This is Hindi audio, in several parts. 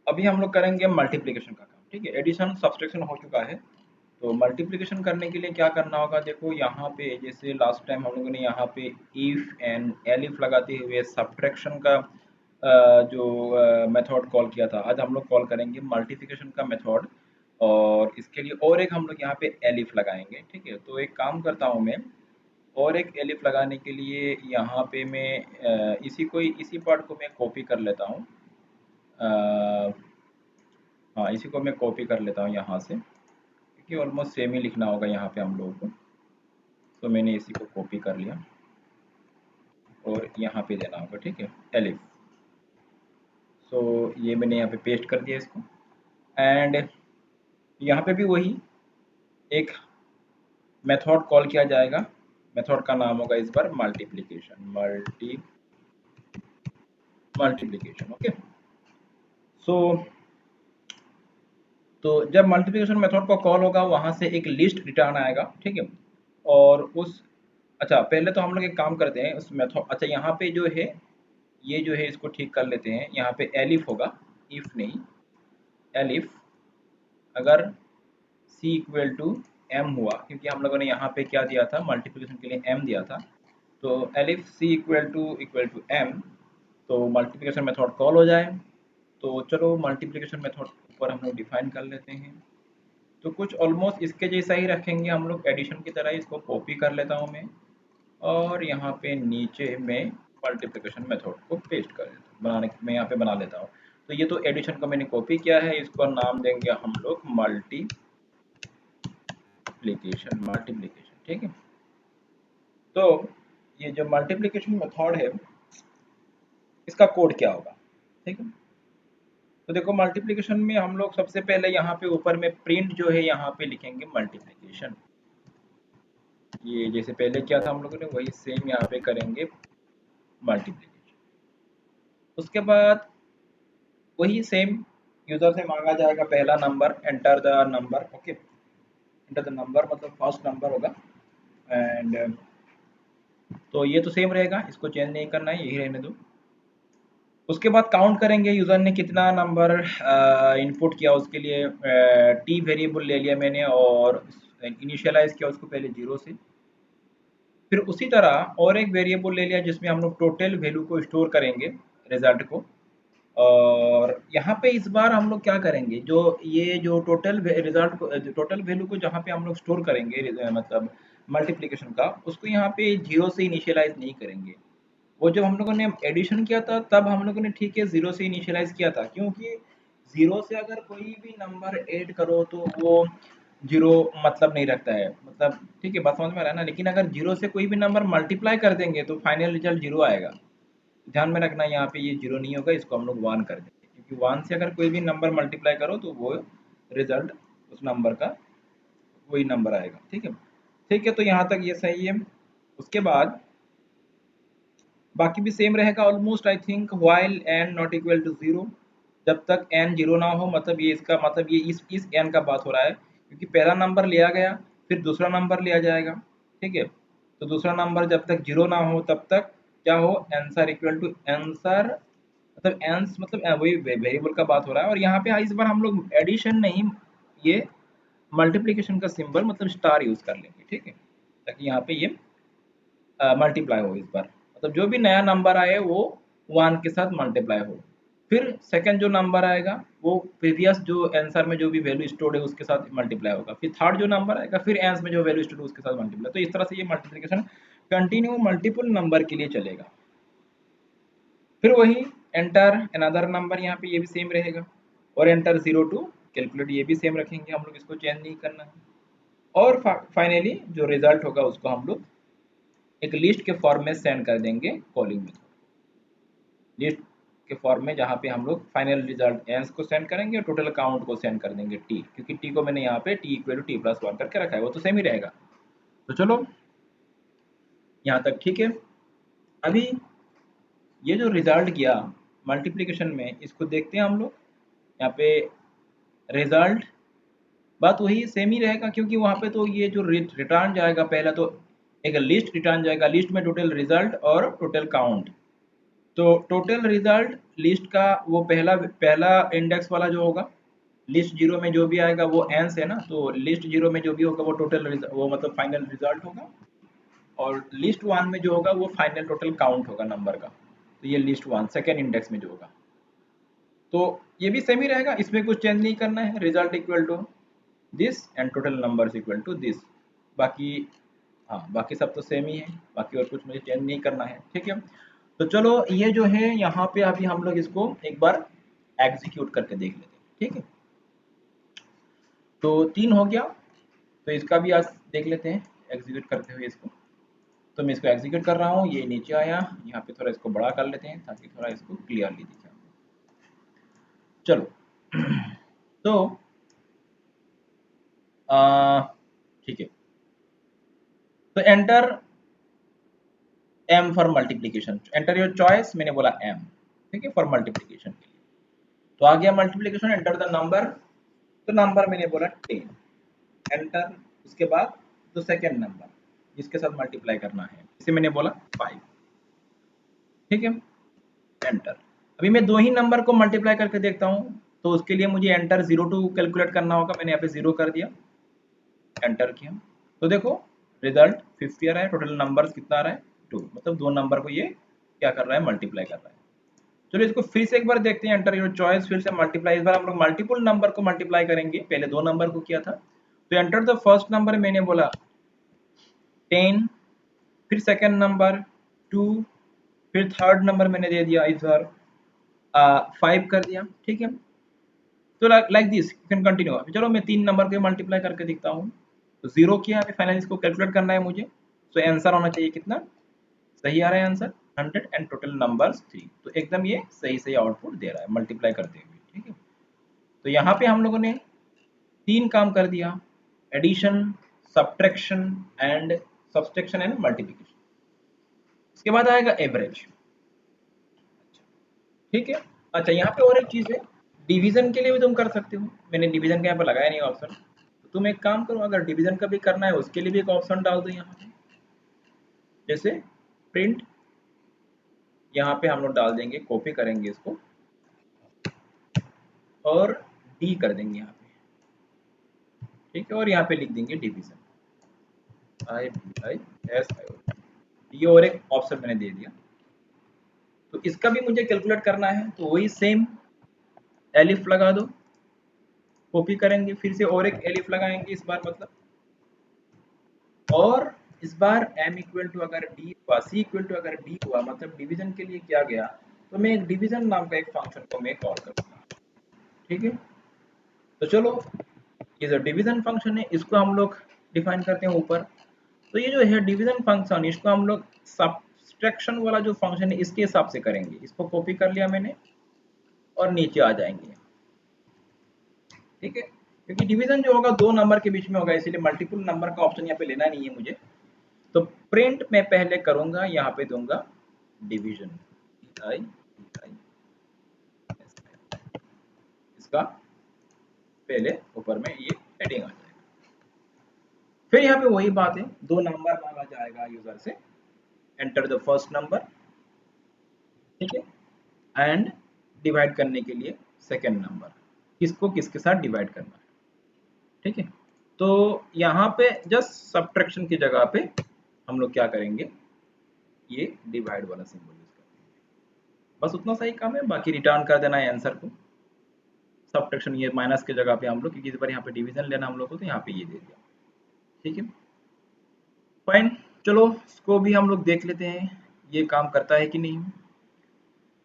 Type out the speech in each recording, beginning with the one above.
अभी हम लोग करेंगे मल्टीप्लिकेशन का काम, ठीक है। एडिशन सब्सट्रैक्शन हो चुका है, तो मल्टीप्लिकेशन करने के लिए क्या करना होगा, देखो यहाँ पे जैसे लास्ट टाइम हम लोगों ने यहाँ पे इफ एंड एलिफ लगाते हुए सब्ट्रैक्शन का जो मेथड कॉल किया था, आज हम लोग कॉल करेंगे मल्टीप्लिकेशन का मेथड। और इसके लिए और एक हम लोग यहाँ पे एलिफ लगाएंगे, ठीक है। तो एक काम करता हूँ मैं, और एक एलिफ लगाने के लिए यहाँ पे मैं इसी पार्ट को मैं कॉपी कर लेता हूँ। हाँ, इसी को मैं कॉपी कर लेता हूँ यहाँ से, क्योंकि ऑलमोस्ट सेम ही लिखना होगा यहाँ पे हम लोगों को। तो मैंने इसी को कॉपी कर लिया और यहाँ पे देना होगा, ठीक है, एलिफ। सो ये मैंने यहाँ पे पेस्ट कर दिया इसको। एंड यहाँ पे भी वही एक मेथड कॉल किया जाएगा। मेथड का नाम होगा इस बार मल्टीप्लिकेशन, मल्टीप्लिकेशन, ओके। सो तो जब मल्टीप्लिकेशन मेथड को कॉल होगा, वहां से एक लिस्ट रिटर्न आएगा, ठीक है। और उस अच्छा, पहले तो हम लोग एक काम करते हैं उस मेथड, अच्छा यहाँ पे जो है, ये जो है इसको ठीक कर लेते हैं। यहाँ पे एलिफ होगा, इफ नहीं, एलिफ। अगर सी इक्वल टू एम हुआ, क्योंकि हम लोगों ने यहाँ पे क्या दिया था, मल्टीप्लिकेशन के लिए एम दिया था। तो elif C equal to M, तो मल्टीप्लिकेशन मेथड कॉल हो जाए। तो चलो मल्टीप्लिकेशन मेथड ऊपर हम लोग डिफाइन कर लेते हैं। तो कुछ ऑलमोस्ट इसके जैसा ही रखेंगे हम लोग, एडिशन की तरह। इसको कॉपी कर लेता हूँ मैं, और यहाँ पे नीचे में मल्टीप्लिकेशन मेथड को पेस्ट कर देता हूँ, मैं यहाँ पे बना लेता हूँ। तो ये तो एडिशन का मैंने कॉपी किया है, इसको नाम देंगे हम लोग मल्टीप्लिकेशन, ठीक है। तो ये जो मल्टीप्लिकेशन मेथड है, इसका कोड क्या होगा, ठीक है। तो देखो मल्टीप्लिकेशन में हम लोग सबसे पहले यहाँ पे ऊपर में प्रिंट जो है, यहाँ पे लिखेंगे मल्टीप्लिकेशन। ये जैसे पहले किया था हम लोगों ने, वही सेम यहाँ पे करेंगे मल्टीप्लिकेशन। उसके बाद वही सेम यूजर से मांगा जाएगा पहला number, enter the number, okay. Enter the number मतलब फर्स्ट नंबर होगा। एंड तो ये तो सेम रहेगा, इसको चेंज नहीं करना है, यही रहने दो। उसके बाद काउंट करेंगे यूजर ने कितना नंबर इनपुट किया, उसके लिए टी वेरिएबल ले लिया मैंने और इनिशियलाइज किया उसको पहले 0 से। फिर उसी तरह और एक वेरिएबल ले लिया जिसमें हम लोग टोटल वैल्यू को स्टोर करेंगे, रिजल्ट को। और यहाँ पे इस बार हम लोग क्या करेंगे, जो ये जो टोटल रिजल्ट को, टोटल वैल्यू को जहाँ पे हम लोग स्टोर करेंगे, मतलब मल्टीप्लिकेशन का, उसको यहाँ पे 0 से इनिशियलाइज नहीं करेंगे। वो जब हम लोगों ने एडिशन किया था, तब हम लोगों ने ठीक है 0 से इनिशियलाइज किया था, क्योंकि 0 से अगर कोई भी नंबर ऐड करो तो वो 0 मतलब नहीं रखता है, मतलब ठीक है, बात समझ में आ रहा है ना। लेकिन अगर 0 से कोई भी नंबर मल्टीप्लाई कर देंगे तो फाइनल रिजल्ट 0 आएगा। ध्यान में रखना, यहाँ पे ये 0 नहीं होगा, इसको हम लोग 1 कर देंगे, क्योंकि 1 से अगर कोई भी नंबर मल्टीप्लाई करो तो वो रिजल्ट उस नंबर का वही नंबर आएगा, ठीक है। ठीक है, तो यहाँ तक ये सही है। उसके बाद बाकी भी सेम रहेगा almost, I think, while N not equal to 0। जब तक एन 0 ना हो, मतलब ये इसका मतलब ये इस एन का बात हो रहा है, क्योंकि पहला नंबर लिया गया, फिर दूसरा नंबर लिया जाएगा, ठीक है। तो दूसरा नंबर जब तक 0 ना हो, तब तक क्या हो, आंसर इक्वल टू आंसर, मतलब एंस मतलब वही वेरिएबल का बात हो रहा है। और यहाँ पे इस बार हम लोग एडिशन नहीं, ये मल्टीप्लिकेशन का सिंबल मतलब स्टार यूज कर लेंगे, ठीक है, ताकि यहाँ पे ये मल्टीप्लाई हो इस बार, मतलब जो भी नया नंबर आए वो 1 के साथ मल्टीप्लाई हो। फिर सेकंड जो नंबर आएगा वो प्रीवियस जो आंसर में जो भी वैल्यू स्टोर्ड है उसके साथ मल्टीप्लाई होगा। फिर थर्ड जो नंबर आएगा, फिर आंसर में जो वैल्यू स्टोर्ड है उसके साथ मल्टीप्लाई। तो इस तरह से ये मल्टीप्लिकेशन कंटिन्यू मल्टीपल नंबर के लिए चलेगा। फिर वही एंटर अनदर नंबर, यहाँ पे ये भी सेम रहेगा। और एंटर 0 टू कैलकुलेट, ये भी सेम रखेंगे हम लोग, इसको चेंज नहीं करना है। और फाइनली जो रिजल्ट होगा उसको हम लोग एक लिस्ट के फॉर्म में सेंड कर देंगे कॉलिंग मेथड, लिस्ट के फॉर्म में, जहाँ पे हम लोग फाइनल रिजल्ट एंस को सेंड करेंगे और टोटल काउंट को सेंड कर देंगे टी, क्योंकि टी को मैंने यहाँ पे T equal to T plus 1 करके रखा है, वो तो सेम ही रहेगा। तो चलो यहाँ तक ठीक है। अभी ये जो रिजल्ट किया मल्टीप्लिकेशन में, इसको देखते हैं हम लोग। यहाँ पे रिजल्ट बात वही सेम ही रहेगा, क्योंकि वहाँ पे तो ये जो रिटर्न जाएगा, पहला तो एक लिस्ट रिटर्न जाएगा, लिस्ट में टोटल रिजल्ट और टोटल काउंट, तो टोटल रिजल्ट लिस्ट का वो पहला पहला इंडेक्स वाला जो होगा, लिस्ट जीरो में जो भी आएगा वो एंस है ना, तो लिस्ट जीरो में जो भी होगा वो टोटल वो मतलब फाइनल रिजल्ट होगा, और लिस्ट वन में जो होगा वो फाइनल टोटल काउंट होगा नंबर का। तो ये लिस्ट वन सेकेंड इंडेक्स में जो होगा, तो ये भी सेम ही रहेगा, इसमें कुछ चेंज नहीं करना है। Result equal to this and total numbers equal to this. बाकी हाँ, बाकी सब तो सेम ही है, बाकी और कुछ मुझे चेंज नहीं करना है, ठीक है। तो चलो ये जो है यहाँ पे अभी हम लोग इसको एक बार एग्जीक्यूट करके देख लेते हैं, ठीक है। तो 3 हो गया, तो इसका भी आज देख लेते हैं एग्जीक्यूट करते हुए इसको। तो मैं इसको एग्जीक्यूट कर रहा हूँ, ये नीचे आया, यहाँ पे थोड़ा इसको बड़ा कर लेते हैं ताकि थोड़ा इसको क्लियरली दिखे। चलो तो ठीक है, तो enter M for multiplication, enter your choice, मैंने बोला एम, ठीक है, फॉर मल्टीप्लीकेशन के लिए। तो आ गया मल्टीप्लीकेशन, एंटर द नंबर, तो नंबर मैंने बोला 10, एंटर, उसके बाद तो सेकेंड नंबर जिसके साथ मल्टीप्लाई करना है, इसे मैंने बोला 5, ठीक है, एंटर। अभी मैं दो ही नंबर को मल्टीप्लाई करके देखता हूँ, तो उसके लिए मुझे एंटर 0 टू कैलकुलेट करना होगा, मैंने यहाँ पे 0 कर दिया, एंटर किया, तो देखो रिजल्ट 50 आ रहा है, टोटल नंबर्स कितना आ रहा है 2, मतलब दो नंबर को ये क्या कर रहा है, मल्टीप्लाई कर रहा है। चलो इसको फिर से एक बार देखते हैं, एंटर योर चॉइस, फिर से मल्टीप्लाई, इस बार हम लोग मल्टीपल नंबर को मल्टीप्लाई करेंगे, पहले दो नंबर को किया था। तो एंटर द फर्स्ट नंबर, मैंने बोला 10, फिर सेकंड नंबर 2, फिर थर्ड नंबर मैंने दे दिया इस बार 5 कर दिया, ठीक है। तो like this you can continue. चलो मैं तीन नंबर को मल्टीप्लाई करके दिखता हूँ, तो 0 किया, अभी फाइनली इसको कैलकुलेट करना है मुझे, तो आंसर होना चाहिए कितना, सही आ रहा है आंसर 100 एंड टोटल नंबर्स 3, तो एकदम ये सही सही आउटपुट दे रहा है मल्टीप्लाई करते हुए, ठीक है। तो यहाँ पे हम लोगों ने तीन काम कर दिया, addition, subtraction and subtraction and multiplication. इसके बाद आएगा एवरेज, ठीक है। अच्छा यहाँ पे और एक चीज है, डिवीजन के लिए भी तुम कर सकते हो, मैंने डिवीजन का यहाँ पे लगाया नहीं ऑप्शन, तो तुम एक काम करो, अगर डिवीजन का भी करना है उसके लिए भी एक ऑप्शन डाल दो यहाँ पे, जैसे प्रिंट, यहाँ पे हम लोग डाल देंगे, कॉपी करेंगे इसको और डी कर देंगे यहाँ पे, ठीक है, और यहाँ पे लिख देंगे division, I B I S I O, ये और एक ऑप्शन मैंने दे दिया। तो इसका भी मुझे कैलकुलेट करना है, तो वही सेम एलिफ लगा दो, कॉपी करेंगे, फिर से और एक एलिफ लगाएंगे इस बार, मतलब, और इस बार m इक्वल टू अगर d हुआ, c इक्वल टू अगर d हुआ, मतलब डिवीजन के लिए क्या गया, तो मैं एक डिवीजन नाम का एक फंक्शन को मैं कॉल करूंगा, ठीक है। तो चलो ये जो डिवीजन फंक्शन है इसको हम लोग डिफाइन करते हैं ऊपर। तो ये जो है डिवीजन फंक्शन, इसको हम लोग सब्ट्रैक्शन वाला जो फंक्शन है इसके हिसाब से करेंगे, इसको कॉपी कर लिया मैंने और नीचे आ जाएंगे, ठीक है, क्योंकि डिवीजन जो होगा दो नंबर के बीच में होगा, इसीलिए मल्टीपल नंबर का ऑप्शन यहाँ पे लेना नहीं है मुझे। तो प्रिंट मैं पहले करूंगा, यहाँ पे दूंगा डिवीजन, आई इसका पहले ऊपर में ये हेडिंग आ जाएगा, फिर यहाँ पे वही बात है, दो नंबर मांगा जाएगा यूजर से, एंटर द फर्स्ट नंबर, ठीक है, एंड डिवाइड करने के लिए सेकेंड नंबर, किसको किसके साथ डिवाइड करना है, ठीक है। तो यहाँ पे जस्ट सब्ट्रैक्शन की जगह पे हम लोग क्या करेंगे, ये डिवाइड वाला सिंबल यूज करेंगे, बस उतना सही काम है, बाकी रिटर्न कर देना है आंसर को। सब्ट्रैक्शन ये माइनस की जगह पे हम लोग, क्योंकि इस बार यहाँ पे डिवीजन लेना हम लोग को, तो यहाँ पे ये दे दिया, ठीक है, फाइन। चलो इसको भी हम लोग देख लेते हैं ये काम करता है कि नहीं,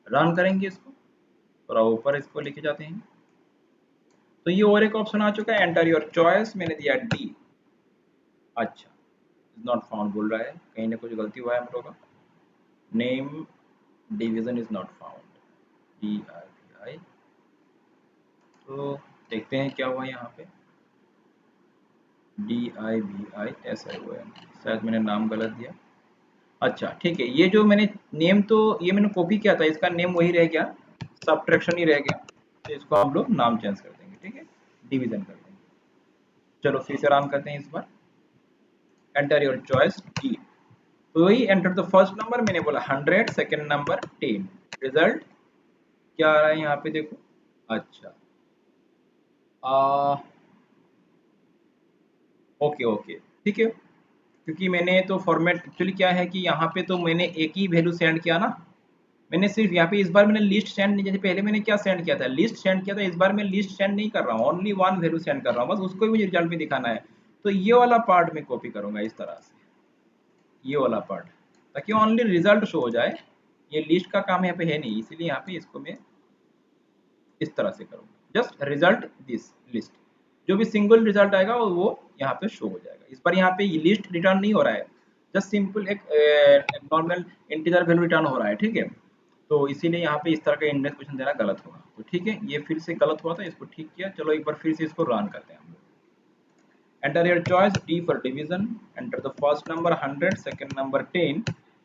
रन करेंगे इसको, थोड़ा ऊपर इसको लेके जाते हैं। तो ये और एक ऑप्शन आ चुका है, एंटर योर चॉइस, मैंने दिया डी, अच्छा इज नॉट फाउंड बोल रहा है, कहीं ना कुछ गलती हुआ है हम लोग का, name division is not found, D I V I, तो देखते हैं क्या हुआ यहाँ पे, D I V I S I O N, शायद मैंने नाम गलत दिया, अच्छा ठीक है, ये जो मैंने नेम, तो ये मैंने कॉपी किया था, इसका नेम वही रह गया, सब्ट्रैक्शन ही रह गया, तो इसको हम लोग नाम चेंज कर देंगे, ठीक है, डिवीजन कर देंगे। चलो फिर से रन करते हैं इस बार, एंटर योर चॉइस डी, तो वही एंटर द फर्स्ट नंबर, मैंने बोला 100, सेकंड नंबर 10, रिजल्ट क्या आ रहा है यहाँ पे देखो। अच्छा ओके ओके ठीक है, क्योंकि मैंने तो फॉर्मेट एक्चुअली क्या है कि यहाँ पे तो मैंने एक ही वैल्यू सेंड किया ना, मैंने सिर्फ यहाँ पे इस बार मैंने लिस्ट सेंड नहीं, जैसे पहले मैंने क्या सेंड किया था, लिस्ट सेंड किया था, इस बार मैं लिस्ट सेंड नहीं कर रहा हूँ, ओनली वन वैल्यू सेंड कर रहा हूँ, बस उसको ही मुझे रिजल्ट में दिखाना है। तो ये वाला पार्ट मैं कॉपी करूंगा इस तरह से, ये वाला पार्ट, ताकि ओनली रिजल्ट शो हो जाए। ये लिस्ट का काम यहाँ पे है नहीं, इसीलिए यहाँ पे इसको मैं इस तरह से करूंगा, जस्ट रिजल्ट दिस लिस्ट, जो भी सिंगल रिजल्ट आएगा वो यहाँ पे शो हो जाएगा। इस पर यहाँ पे लिस्ट रिटर्न नहीं हो रहा है, जस्ट सिंपल एक नॉर्मल इंटीजर वैल्यू रिटर्न हो रहा है, ठीक है। तो इसीलिए यहाँ पे इस तरह का इंडेक्स क्वेश्चन देना गलत होगा। तो ठीक है, ये फिर से गलत हुआ था, इसको ठीक किया। चलो एक बार फिर से इसको रन करते हैं हम लोग। Enter your choice, D for division, enter the first number 100, second number 10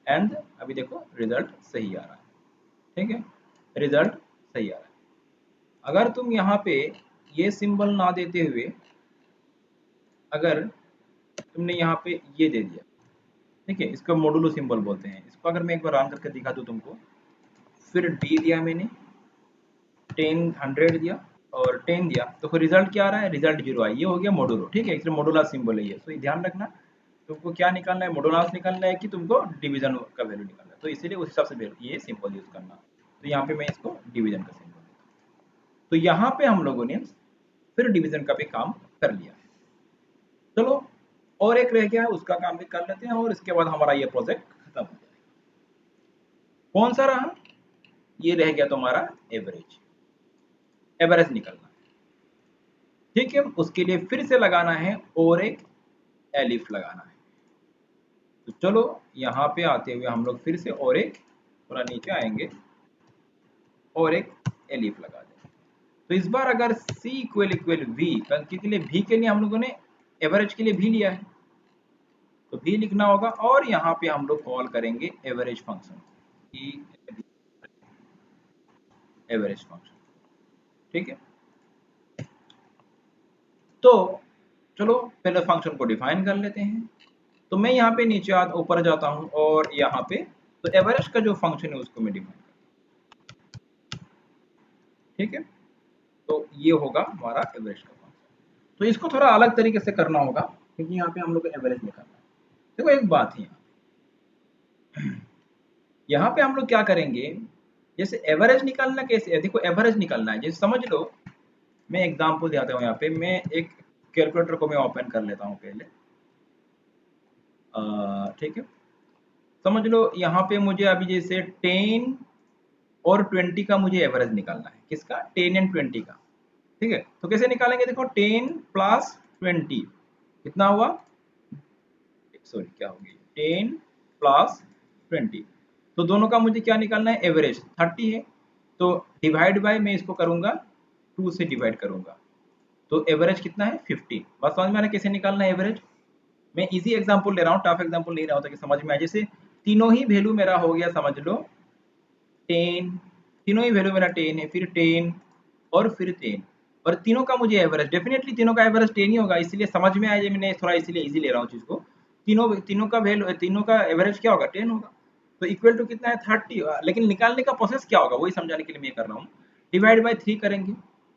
and अभी देखो रिजल्ट सही आ रहा है, ठीक है, रिजल्ट सही आ रहा है। अगर तुम यहाँ पे ये सिंबल ना देते हुए अगर तुमने यहाँ पे ये दे दिया, ठीक है, इसको मोडुलो सिंबल बोलते हैं, इसको अगर मैं एक बार रन करके दिखा दूँ तुमको, फिर D दिया मैंने, 10 100 दिया और 10 दिया, तो फिर रिजल्ट क्या आ रहा है, रिजल्ट 0 है, ये हो गया मोडुलो, ठीक है, इसमें मोडुला सिंबल है ये। तो ये ध्यान रखना, तुमको क्या निकालना है, मोडुलास निकालना है कि तुमको डिवीजन का वैल्यू निकालना है, तो इसीलिए उस हिसाब से ये सिंबल यूज करना। तो यहाँ पे मैं इसको डिवीजन का सिंबल देता हूँ। तो यहाँ पे हम लोगों ने फिर डिवीजन का भी काम कर लिया है। चलो और एक रह गया है, उसका काम भी कर लेते हैं और इसके बाद हमारा ये प्रोजेक्ट खत्म हो जाएगा। कौन सा रहा, ये रह गया तुम्हारा एवरेज, एवरेज निकलना, ठीक है। उसके लिए फिर से लगाना है और एक एलिफ लगाना है। तो चलो यहाँ पे आते हुए हम लोग फिर से और एक, थोड़ा नीचे आएंगे और एक एलिफ लगा दें। तो इस बार अगर C इक्वल इक्वल V, के लिए V के लिए हम लोगों ने एवरेज के लिए V लिया है, तो V लिखना होगा और यहाँ पे हम लोग कॉल करेंगे एवरेज फंक्शन, एवरेज फंक्शन, ठीक है। तो चलो पहले फंक्शन को डिफाइन कर लेते हैं। तो मैं यहाँ पे नीचे ऊपर जाता हूँ और यहाँ पे तो एवरेज का जो फंक्शन है उसको मैं डिफाइन करता हूँ, ठीक है। तो ये होगा हमारा एवरेज का फंक्शन। तो इसको थोड़ा अलग तरीके से करना होगा, क्योंकि यहाँ पे हम लोग को एवरेज निकालना है। देखो एक बात है, यहाँ पे हम लोग क्या करेंगे, जैसे एवरेज निकालना कैसे है, देखो एवरेज निकालना है, जैसे समझ लो मैं एग्जांपल दिखाता हूँ। यहाँ पे मैं एक कैलकुलेटर को मैं ओपन कर लेता हूँ पहले, ठीक है। समझ लो यहाँ पे मुझे अभी जैसे 10 और 20 का मुझे एवरेज निकालना है, किसका, 10 एंड 20 का, ठीक है। तो कैसे निकालेंगे, देखो 10 प्लस 20 कितना हुआ, सॉरी क्या होगी, 10 प्लस 20, तो दोनों का मुझे क्या निकालना है, एवरेज 30 है। तो डिवाइड बाय मैं इसको करूंगा 2 से डिवाइड करूंगा, तो एवरेज कितना है 50। बस समझ में आ रहा है कैसे निकालना है एवरेज। मैं इजी एग्जांपल ले रहा हूँ, टफ एग्जांपल नहीं रहा होता कि समझ में आए। जैसे तीनों ही वैल्यू मेरा हो गया, समझ लो 10, तीनों ही वैल्यू मेरा 10 है, फिर 10 और फिर 10, और तीनों का मुझे एवरेज, डेफिनेटली तीनों का एवरेज 10 ही होगा, इसलिए समझ में आया, मैंने थोड़ा इसीलिए इजी ले रहा हूँ चीज को। तीनों तीनों का वैल्यू, तीनों का एवरेज क्या होगा, 10 होगा। तो इक्वल टू कितना है 30, लेकिन निकालने का प्रोसेस क्या होगा वही समझाने के लिए मैं कर रहा हूँ। डिवाइड बाय 3 करेंगे,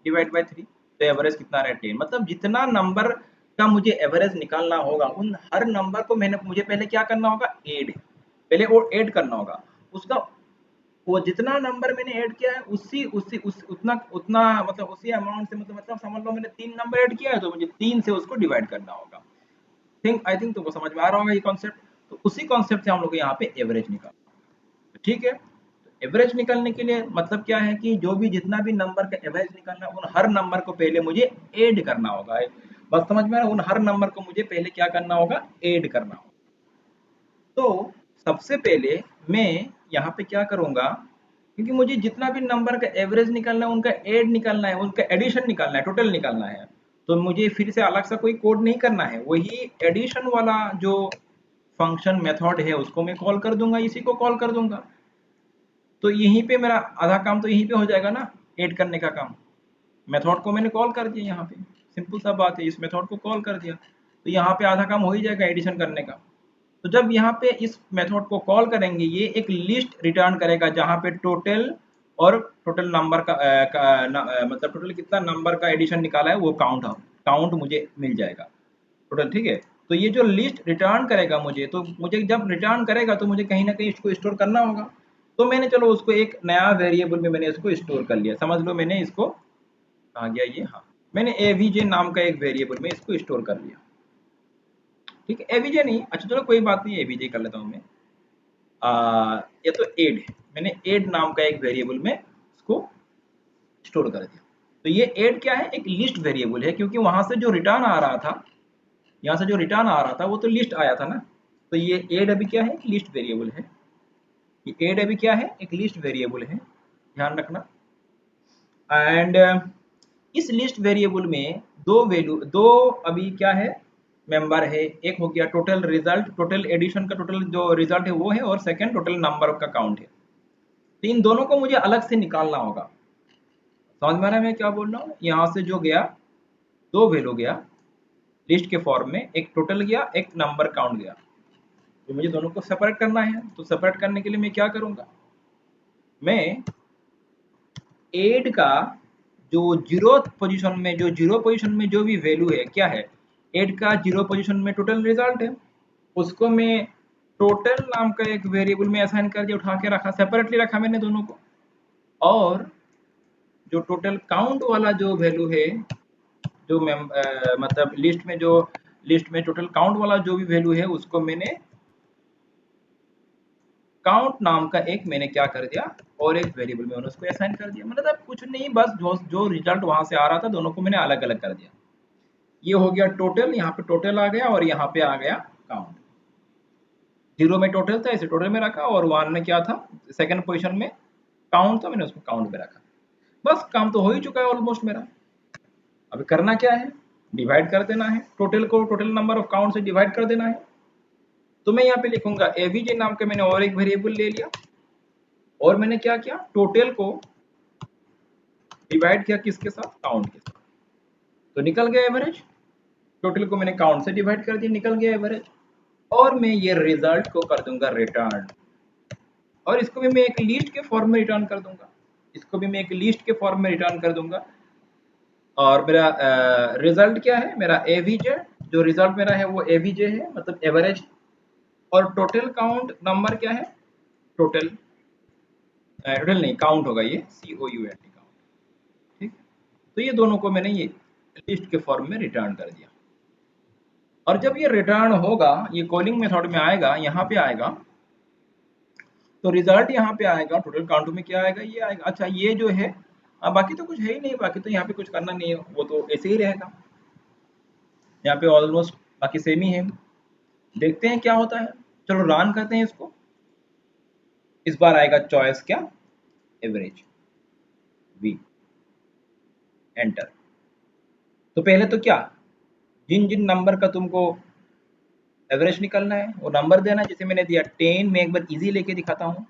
डिवाइड बाय 3, तो एवरेज कितना आ रहा है 10। मतलब जितना नंबर का मुझे एवरेज निकालना होगा उन हर नंबर को मुझे पहले क्या करना होगा, ऐड, पहले वो ऐड करना होगा उसका, वो जितना नंबर मैंने ऐड किया है उसी उसी उस उतना उतना मतलब उसी अमाउंट से, मतलब समझ लो मैंने 3 नंबर ऐड किया है तो मुझे 3 से उसको डिवाइड करना होगा। आई थिंक तुमको समझ में आ रहा होगा ये कॉन्सेप्ट। तो उसी कॉन्सेप्ट से हम लोग यहाँ पे एवरेज निकाल, ठीक है। एवरेज निकालने के लिए मतलब क्या है कि जो भी जितना भी नंबर का एवरेज निकालना है उन हर नंबर को पहले मुझे ऐड करना होगा। बस समझ में आ रहा है, उन हर नंबर को मुझे पहले क्या करना होगा, ऐड करना होगा। तो सबसे पहले मैं यहाँ पे क्या करूंगा, क्योंकि मुझे जितना भी नंबर का एवरेज निकालना है उनका ऐड निकालना है, उनका एडिशन निकालना है, टोटल निकालना है, तो मुझे फिर से अलग सा कोई कोड नहीं करना है, वही एडिशन वाला जो फंक्शन मेथड है उसको मैं कॉल कर दूंगा, इसी को कॉल कर दूंगा। तो यहीं पे मेरा आधा काम तो यहीं पे हो जाएगा ना, ऐड करने का काम। मेथड को मैंने कॉल कर दिया, यहाँ पे सिंपल सा बात है, इस मेथड को कॉल कर दिया तो यहाँ पे आधा काम हो ही जाएगा एडिशन करने का। तो जब यहाँ पे इस मेथड को कॉल करेंगे ये एक लिस्ट रिटर्न करेगा जहाँ पे टोटल और टोटल नंबर मतलब टोटल कितना नंबर का एडिशन निकाला है वो काउंट मुझे मिल जाएगा टोटल, ठीक है। तो ये जो लिस्ट रिटर्न करेगा मुझे, तो मुझे जब रिटर्न करेगा तो मुझे कहीं ना कहीं इसको स्टोर करना होगा। तो मैंने चलो उसको एक नया वेरिएबल में मैंने इसको स्टोर कर लिया, समझ लो मैंने इसको, आ गया ये, हाँ, मैंने एवीजे नाम का एक वेरिएबल में इसको स्टोर कर लिया, ठीक है। एवीजे नहीं, अच्छा चलो कोई बात नहीं, एवीजे कर लेता हूँ मैं। ये तो एड है, मैंने एड नाम का एक वेरिएबल में इसको स्टोर कर दिया। तो ये एड क्या है, एक लिस्ट वेरिएबल है, क्योंकि वहां से जो रिटर्न आ रहा था, यहाँ से जो रिटर्न आ रहा था वो तो लिस्ट आया था ना। तो ये एड अभी क्या है, लिस्ट वेरिएबल है। ये एड अभी क्या है, एक लिस्ट वेरिएबल है, ध्यान रखना। एंड इस लिस्ट वेरिएबल में दो अभी क्या है, मेंबर है। एक हो गया टोटल रिजल्ट, टोटल एडिशन का टोटल जो रिजल्ट है वो है, और सेकंड टोटल नंबर का काउंट है। तो इन दोनों को मुझे अलग से निकालना होगा। समझ में आ रहा है मैं क्या बोल रहा हूँ? यहाँ से जो गया, दो वैल्यू गया लिस्ट के फॉर्म में, एक टोटल गया, एक नंबर काउंट गया। तो मुझे दोनों को सेपरेट करना है। तो सेपरेट करने के लिए मैं क्या करूंगा, मैं एड का जो जीरो पोजीशन में जो भी वैल्यू है, क्या है, एड का जीरो पोजीशन में टोटल रिजल्ट है, उसको मैं टोटल नाम का एक वेरिएबल में असाइन कर दिया, उठा के रखा, सेपरेटली रखा मैंने दोनों को। और जो टोटल काउंट वाला जो वैल्यू है, जो मतलब लिस्ट में टोटल काउंट वाला जो भी वैल्यू है, उसको मैंने काउंट नाम का एक मैंने क्या कर दिया, और एक वेरिएबल में उसको असाइन कर दिया। मतलब कुछ नहीं, बस जो रिजल्ट वहां से आ रहा था दोनों को मैंने अलग अलग कर दिया। ये हो गया टोटल, यहाँ पे टोटल आ गया, और यहाँ पे आ गया काउंट। जीरो में टोटल था, इसे टोटल में रखा, और वन में क्या था, सेकंड पोजीशन में काउंट था, मैंने उसको काउंट में रखा। बस काम तो हो ही चुका है ऑलमोस्ट मेरा। अभी करना क्या है, डिवाइड कर देना है, टोटल को टोटल नंबर ऑफ काउंट से डिवाइड कर देना है। तो मैं यहाँ पे लिखूंगा एवीजे नाम का मैंने और एक वेरिएबल ले लिया, और मैंने क्या किया, टोटल को डिवाइड किया किसके साथ, काउंट के साथ। तो निकल गया एवरेज। टोटल को मैंने काउंट से डिवाइड कर दिया, निकल गया एवरेज। और मैं ये रिजल्ट को कर दूंगा रिटर्न, और इसको भी मैं एक लिस्ट के फॉर्म में रिटर्न कर दूंगा, इसको भी मैं एक लिस्ट के फॉर्म में रिटर्न कर दूंगा। और मेरा रिजल्ट क्या है, मेरा एवीजे, जो रिजल्ट मेरा है वो एवीजे है, मतलब एवरेज। और टोटल काउंट नंबर क्या है, टोटल, टोटल नहीं, काउंट होगा ये, COUNT काउंट, ठीक। तो ये दोनों को मैंने ये लिस्ट के फॉर्म में रिटर्न कर दिया। और जब ये रिटर्न होगा, ये कॉलिंग मेथड में आएगा, यहाँ पे आएगा, तो रिजल्ट यहाँ पे आएगा, टोटल काउंट में क्या आएगा, ये आएगा। अच्छा ये जो है, बाकी तो कुछ है ही नहीं, बाकी तो यहाँ पे कुछ करना नहीं है, वो तो ऐसे ही रहेगा। यहाँ पे ऑलमोस्ट बाकी सेम ही है। देखते हैं क्या होता है, चलो रन करते हैं इसको। इस बार आएगा चॉइस क्या, एवरेज, वी, एंटर। तो पहले तो क्या, जिन जिन नंबर का तुमको एवरेज निकलना है वो नंबर देना है। जैसे मैंने दिया 10, मैं एक बार इजी लेके दिखाता हूँ।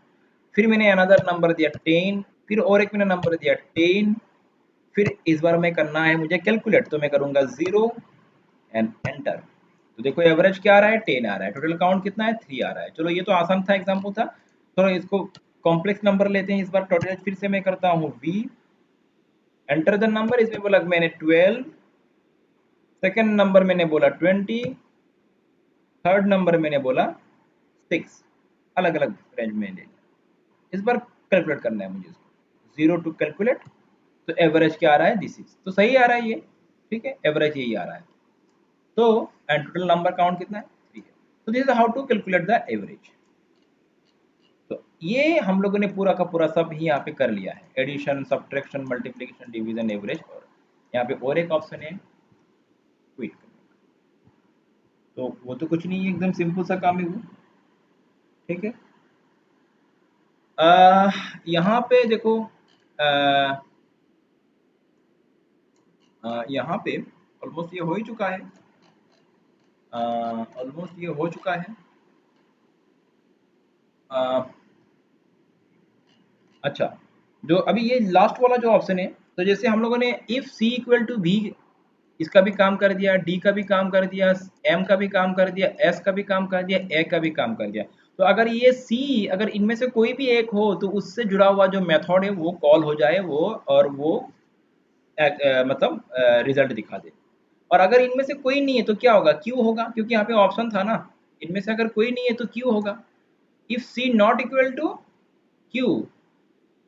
फिर मैंने अनदर नंबर दिया 10, फिर और एक मैंने नंबर दिया 10। फिर इस बार मैं करना है मुझे कैलकुलेट, तो मैं करूंगा 0 एंड एंटर। तो देखो एवरेज क्या आ रहा है, 10 आ रहा है, टोटल काउंट कितना है, 3 आ रहा है। चलो ये तो आसान था, एग्जाम्पल था। थोड़ा इसको कॉम्प्लेक्स नंबर लेते हैं इस बार। टोटल फिर से मैं करता हूँ V, एंटर द नंबर। इसमें बोला मैंने 12, सेकंड नंबर मैंने बोला 20, थर्ड नंबर मैंने बोला 6। अलग अलग रेंज में ले लिया। इस बार कैलकुलेट करना है मुझे इसको, 0 टू कैलकुलेट। तो एवरेज क्या आ रहा है, दिस इज, तो सही आ रहा है ये, ठीक है, एवरेज यही आ रहा है। तो एंड टोटल नंबर काउंट कितना है, 3 है। तो this is how to calculate the average. तो ये हम लोगों ने पूरा का पूरा सब ही यहाँ पे कर लिया है, addition, subtraction, multiplication, division, average. और यहाँ पे और एक ऑप्शन है क्विक। तो वो तो कुछ नहीं है, एकदम सिंपल सा काम है वो, ठीक है। यहाँ पे देखो, यहाँ पे ऑलमोस्ट ये हो ही चुका है, ऑलमोस्ट ये हो चुका है। अ, अच्छा, जो अभी ये लास्ट वाला जो ऑप्शन है, तो जैसे हम लोगों ने if C equal to V इसका भी काम कर दिया, डी का भी काम कर दिया, एम का भी काम कर दिया, एस का भी काम कर दिया, ए का भी काम कर दिया। तो अगर ये सी, अगर इनमें से कोई भी एक हो तो उससे जुड़ा हुआ जो मेथड है वो कॉल हो जाए वो, और वो मतलब रिजल्ट दिखा दे। और अगर इनमें से कोई नहीं है तो क्या होगा, क्यू होगा, क्योंकि यहाँ पे ऑप्शन था ना, इनमें से अगर कोई नहीं है तो क्यू होगा। If C not equal to Q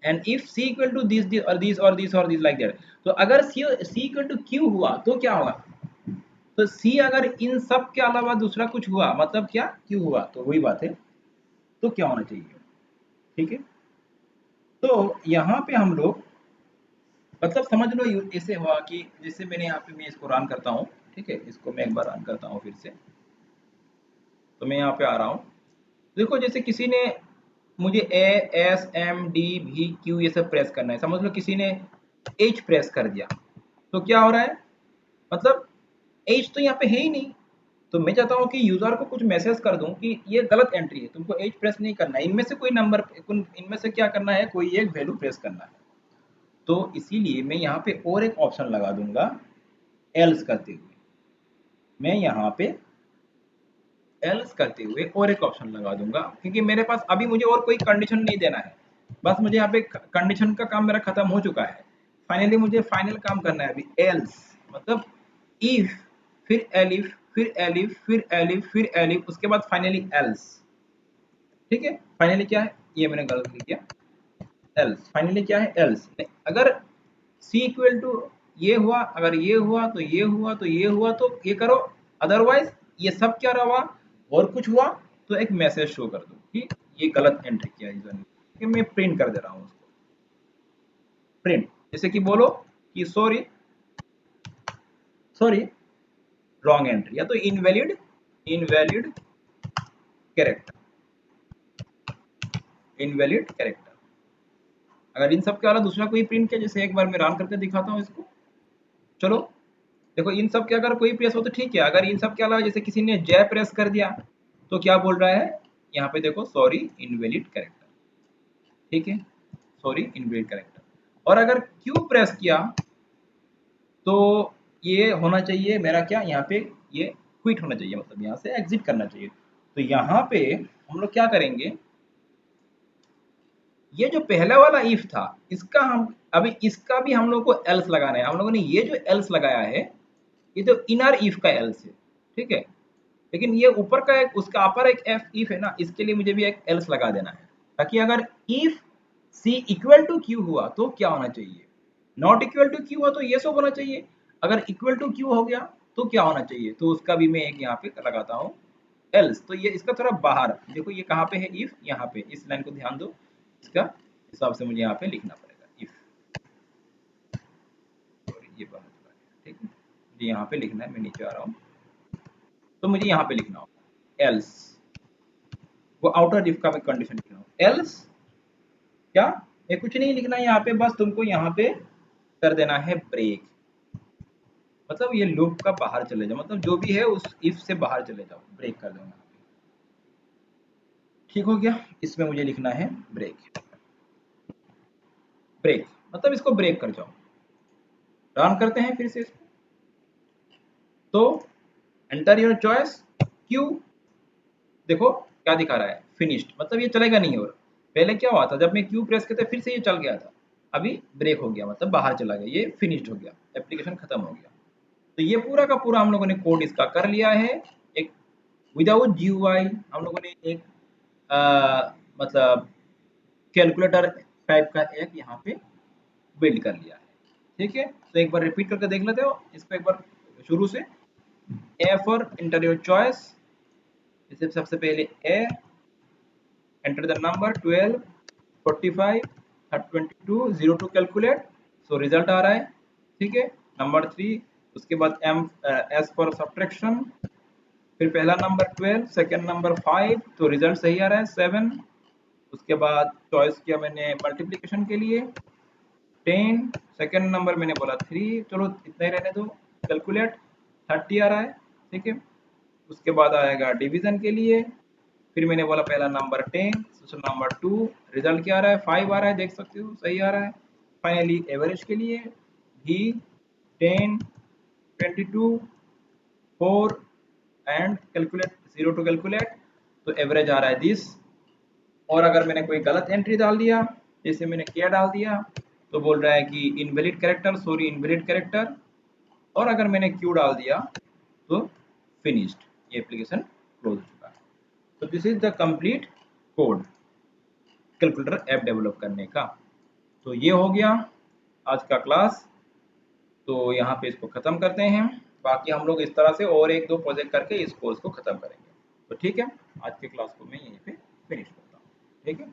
and if C equal to this और दिस और दिस और दिस लाइक दैट। तो अगर सी इक्वल टू क्यू हुआ तो क्या होगा, तो सी अगर इन सब के अलावा दूसरा कुछ हुआ मतलब क्या, क्यू हुआ, तो वही बात है, तो क्या होना चाहिए। ठीक है, तो यहाँ पे हम लोग मतलब समझ लो ऐसे हुआ कि जैसे मैंने यहाँ पे मैं इसको रन करता हूँ, ठीक है, इसको मैं एक बार रन करता हूँ फिर से। तो मैं यहाँ पे आ रहा हूँ, देखो जैसे किसी ने मुझे ए एस एम डी भी क्यू ये सब प्रेस करना है, समझ लो किसी ने एच प्रेस कर दिया, तो क्या हो रहा है, मतलब एच तो यहाँ पे है ही नहीं। तो मैं चाहता हूँ कि यूजर को कुछ मैसेज कर दूं कि ये गलत एंट्री है, तुमको एच प्रेस नहीं करना है, इनमें से कोई नंबर, इनमें से क्या करना है, कोई एक वैल्यू प्रेस करना है। तो इसीलिए मैं यहाँ पे और एक ऑप्शन लगा दूंगा एल्स करते हुए, मैं यहाँ पे एल्स करते हुए और एक ऑप्शन लगा दूंगा, क्योंकि मेरे पास अभी मुझे और कोई कंडीशन नहीं देना है, बस मुझे यहाँ पे कंडीशन का काम मेरा खत्म हो चुका है। फाइनली मुझे फाइनल काम करना है अभी, एल्स मतलब इफ, फिर एलिफ, फिर एलिफ, फिर एलिफ, फिर एलिफ, उसके बाद फाइनली एल्स। ठीक है, फाइनली क्या है, ये मैंने गलत लिख दिया, एल्स, फाइनली क्या है, एल्स। अगर सी इक्वल टू ये हुआ, अगर ये हुआ तो ये हुआ, तो ये हुआ तो ये करो, अदरवाइज ये सब क्या रहा और कुछ हुआ तो एक मैसेज शो कर दो कि ये गलत एंट्री किया यूजर ने, कि मैं प्रिंट कर दे रहा हूँ उसको, प्रिंट, जैसे कि बोलो कि सॉरी सॉरी रॉन्ग एंट्री, या तो invalid, invalid character, invalid character. अगर इन सब के अलावा दूसरा कोई प्रिंट किया, जैसे एक बार मैं रन करके दिखाता हूँ इसको, चलो देखो इन सब के अगर कोई प्रेस हो तो ठीक है, अगर इन सब के अलावा जैसे किसी ने जय प्रेस कर दिया तो क्या बोल रहा है, यहाँ पे देखो सॉरी इनवैलिड कैरेक्टर, ठीक है, सॉरी इनवैलिड कैरेक्टर। और अगर क्यू प्रेस किया तो ये होना चाहिए मेरा क्या, यहाँ पे ये क्विट होना चाहिए, मतलब यहाँ से एग्जिट करना चाहिए। तो यहाँ पे हम लोग क्या करेंगे, ये जो पहला वाला इफ था इसका हम अभी इसका भी हम लोग को एल्स लगाना है। हम लोगों ने ये जो एल्स लगाया है ये तो इनर इफ का एल्स है, ठीक है, लेकिन ये ऊपर का एक उसका अपर एक एफ इफ है ना, इसके लिए मुझे भी एक एल्स लगा देना है, ताकि अगर if C equal to Q हुआ तो क्या होना चाहिए, नॉट इक्वल टू क्यू हुआ तो ये सब होना चाहिए, अगर इक्वल टू क्यू हो गया तो क्या होना चाहिए, तो उसका भी मैं एक यहाँ पे लगाता हूँ एल्स। तो ये इसका थोड़ा बाहर देखो, ये कहाँ पे है इफ, यहाँ पे इस लाइन को ध्यान दो, इसका हिसाब से मुझे यहाँ पे लिखना पड़ेगा इफ, सॉरी ये बाहर चला गया, ठीक है, मुझे यहाँ पे लिखना है, मैं नीचे आ रहा हूँ, तो मुझे यहाँ पे लिखना होगा एल्स, वो आउटर इफ का मैं कंडीशन लिख रहा हूँ, एल्स क्या, ये कुछ नहीं लिखना है यहाँ पे, बस तुमको यहाँ पे कर देना है ब्रेक, मतलब ये लूप का बाहर चले जाओ, मतलब जो भी है उस इफ से बाहर चले जाओ, ब्रेक कर दो, ठीक हो गया। इसमें मुझे लिखना है ब्रेक, ब्रेक मतलब इसको ब्रेक कर जाओ, रन करते हैं फिर से इसको, तो एंटर योर चॉइस क्यू, देखो क्या दिखा रहा है, फिनिश्ड, मतलब ये चलेगा नहीं। और पहले क्या हुआ था, जब मैं क्यू प्रेस किया था फिर से ये चल गया था, अभी ब्रेक हो गया, मतलब बाहर चला गया, ये फिनिश्ड हो गया, एप्लीकेशन खत्म हो गया। तो ये पूरा का पूरा हम लोगों ने कोड इसका कर लिया है, एक विदाउट जीयूआई हम लोगों ने एक मतलब कैलकुलेटर टाइप का एक यहाँ पे बिल्ड कर लिया है, ठीक है। तो एक बार रिपीट करके देख लेते हो इसको एक बार शुरू से, A for enter your choice, जैसे सबसे पहले A, enter the number 12 45 22 02 calculate, so result आ रहा है, ठीक है, नंबर 3, उसके बाद एम एस फॉर सब्ट्रैक्शन, फिर पहला नंबर 12, सेकंड नंबर 5, तो रिजल्ट सही आ रहा है 7, उसके बाद चॉइस किया मैंने मल्टीप्लिकेशन के लिए 10, सेकंड नंबर मैंने बोला 3, चलो इतना ही रहने दो, कैलकुलेट 30 आ रहा है, ठीक है, उसके बाद आएगा डिवीजन के लिए, फिर मैंने बोला पहला नंबर 10, दूसरा नंबर 2, रिजल्ट क्या आ रहा है 5 आ रहा है, देख सकते हो सही आ रहा है। फाइनली एवरेज के लिए भी 10 22 4 एंड कैलकुलेट 0 टू कैलकुलेट, तो एवरेज आ रहा है दिस। और अगर मैंने कोई गलत एंट्री डाल दिया, जैसे मैंने क्या डाल दिया, तो बोल रहा है कि invalid character, sorry invalid character. और अगर मैंने क्यू डाल दिया तो फिनिश्ड, ये एप्लीकेशन क्लोज हो चुका है। तो this is the complete code calculator app develop करने का। तो ये हो गया आज का क्लास। तो यहाँ पे इसको ख़त्म करते हैं। बाकी हम लोग इस तरह से और एक दो प्रोजेक्ट करके इस कोर्स को ख़त्म करेंगे। तो ठीक है, आज के क्लास को मैं यहीं पे फिनिश करता हूँ। ठीक है।